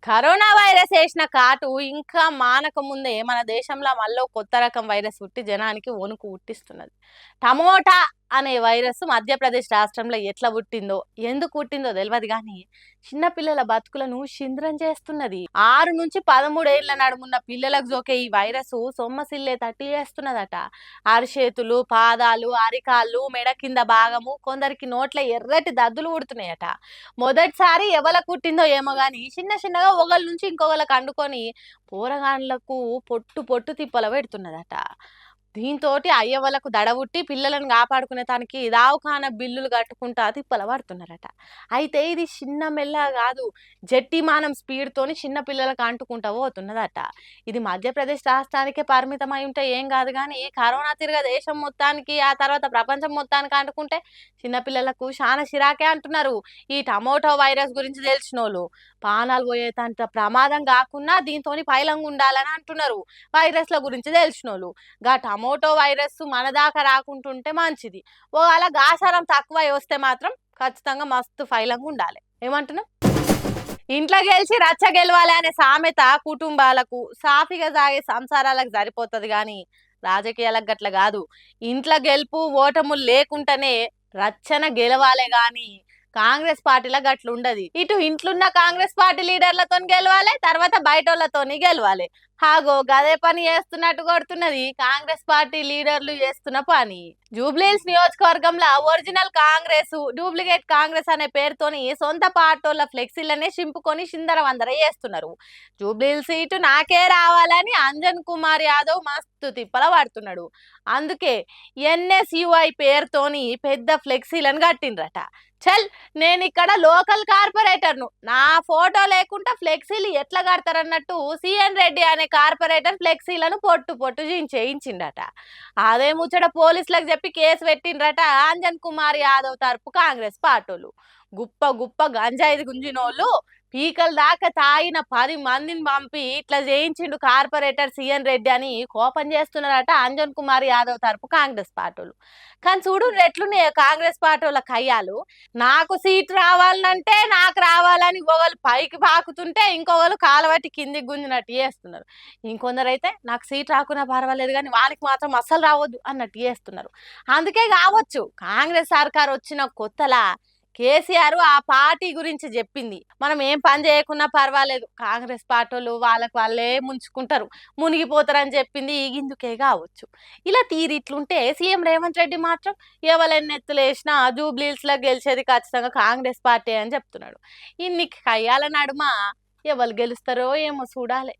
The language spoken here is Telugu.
కరోనా వైరస్ వేసిన కాటు ఇంకా మానక ముందే మన దేశంలో మళ్ళీ కొత్త రకం వైరస్ పుట్టి జనానికి వణుకు పుట్టిస్తున్నది. టమోటా అనే వైరస్ మధ్యప్రదేశ్ రాష్ట్రంలో ఎట్లా పుట్టిందో ఎందుకు పుట్టిందో తెలియదు కానీ చిన్నపిల్లల బతుకులను ఛిద్రం చేస్తున్నది. 6 నుంచి 13 ఏళ్ల నడుమున్న పిల్లలకు సోకే ఈ వైరస్ సొమ్మసిల్లే తట్టి చేస్తున్నదట. అరిచేతులు, పాదాలు, అరికాళ్ళు, మెడ కింద భాగము, కొందరికి నోట్ల ఎర్రటి దద్దులు పుడుతున్నాయట. మొదటిసారి ఎవలకు పుట్టిందో ఏమో గాని చిన్న చిన్నగా ఒకళ్ళ నుంచి ఇంకొకళ్ళకి అండుకొని పోరగాండ్లకు పొట్టు పొట్టు తిప్పల పెడుతున్నదట. దీంతోటి అయ్యవలకు దడబుట్టి పిల్లలను కాపాడుకునే దానికి దావఖాన బిల్లులు కట్టుకుంటా తిప్పల పడుతున్నారట. అయితే ఇది చిన్న మెల్ల కాదు, జట్టిమానం స్పీడ్ తోని చిన్న పిల్లలకు అంటుకుంటా పోతున్నదట. ఇది మధ్యప్రదేశ్ రాష్ట్రానికే పరిమితం అయి ఉంటే ఏం కాదు కానీ కరోనా తిరగ దేశం మొత్తానికి ఆ తర్వాత ప్రపంచం మొత్తానికి అంటుకుంటే చిన్నపిల్లలకు చాలా చిరాకే అంటున్నారు. ఈ టమోటో వైరస్ గురించి తెలిసినోళ్ళు పానాలు పోయేటంత ప్రమాదం కాకుండా దీంతోని పైలంగా ఉండాలని అంటున్నారు. వైరస్ల గురించి తెలిసినోళ్ళు గా టమోటో వైరస్ మన దాకా రాకుంటుంటే మంచిది, ఒకవేళ గాసారం తక్కువ వస్తే మాత్రం ఖచ్చితంగా మస్తు ఫైలంగా ఉండాలి. ఏమంటున్నాం? ఇంట్లో గెలిచి రచ్చ గెలవాలి అనే సామెత కుటుంబాలకు సాఫీగా సాగే సంసారాలకు సరిపోతుంది కానీ రాజకీయాలకు గట్ల కాదు. ఇంట్లో గెలుపు ఓటములు లేకుండానే రచ్చన గెలవాలే గాని కాంగ్రెస్ పార్టీల గట్ల ఉండదు. ఇటు ఇంట్లున్న కాంగ్రెస్ పార్టీ లీడర్లతో గెలవాలి, తర్వాత బయటోళ్ళతోని గెలవాలి. హాగో గదే పని చేస్తున్నట్టు కొడుతున్నది కాంగ్రెస్ పార్టీ లీడర్లు చేస్తున్న పని. జూబ్లీహిల్స్ నియోజకవర్గంలో ఒరిజినల్ కాంగ్రెస్, డూప్లికేట్ కాంగ్రెస్ అనే పేరుతోని సొంత పార్టీల ఫ్లెక్సీలనే చింపుకొని చిందరవందర చేస్తున్నారు. జూబ్లీహిల్స్ సీటు నాకే రావాలని అంజన్ కుమార్ యాదవ్ మస్తు తిప్పల పడుతున్నాడు. అందుకే ఎన్ఎస్యుఐ పేరుతోని పెద్ద ఫ్లెక్సీలను కట్టిండ్రట. చల్, నేను ఇక్కడ లోకల్ కార్పొరేటర్ను, నా ఫోటో లేకుండా ఫ్లెక్సీలు ఎట్లా కడతారన్నట్టు సిఎన్ రెడ్డి అనే కార్పొరేటర్ ఫ్లెక్సీలను పొట్టు పొట్టు చేయించిండట. అదే ముచ్చట పోలీసులకు చెప్పి కేసు పెట్టిండ్రట అంజన్ కుమార్ యాదవ్ తరపు కాంగ్రెస్ పార్టీలు. గుప్ప గుప్ప గంజాయి గుంజినోళ్ళు పీకల దాకా తాగిన 10 మందిని పంపి ఇట్లా చేయించిండు కార్పొరేటర్ సిఎన్ రెడ్డి అని కోపం చేస్తున్నారట అంజన్ కుమార్ యాదవ్ తరపు కాంగ్రెస్ పార్టీలు. కానీ చూడు ఎట్లున్నాయో కాంగ్రెస్ పార్టీల కయ్యాలు. నాకు సీట్ రావాలంటే నాకు రావాలని ఒకళ్ళు పైకి పాకుతుంటే ఇంకొకరు కాలబట్టి కిందికి గుంజినట్టు చేస్తున్నారు. ఇంకొందరైతే నాకు సీట్ రాకున్నా పర్వాలేదు కానీ వాళ్ళకి మాత్రం అస్సలు రావద్దు అన్నట్టు చేస్తున్నారు. అందుకే కావచ్చు కాంగ్రెస్ సర్కార్ వచ్చిన కొత్తలా కేసీఆర్ ఆ పార్టీ గురించి చెప్పింది, మనం ఏం పని చేయకున్నా పర్వాలేదు, కాంగ్రెస్ పార్టీలు వాళ్ళకి వాళ్ళే ముంచుకుంటారు, మునిగిపోతారని చెప్పింది ఇందుకే కావచ్చు. ఇలా తీరిట్లుంటే సీఎం రేవంత్ రెడ్డి మాత్రం ఎవరెన్నెత్తులు వేసినా జూబ్లీహిల్స్ లో గెలిచేది ఖచ్చితంగా కాంగ్రెస్ పార్టీ అని చెప్తున్నాడు. ఇన్ని కయ్యాల నడుమ ఎవరు గెలుస్తారో ఏమో చూడాలి.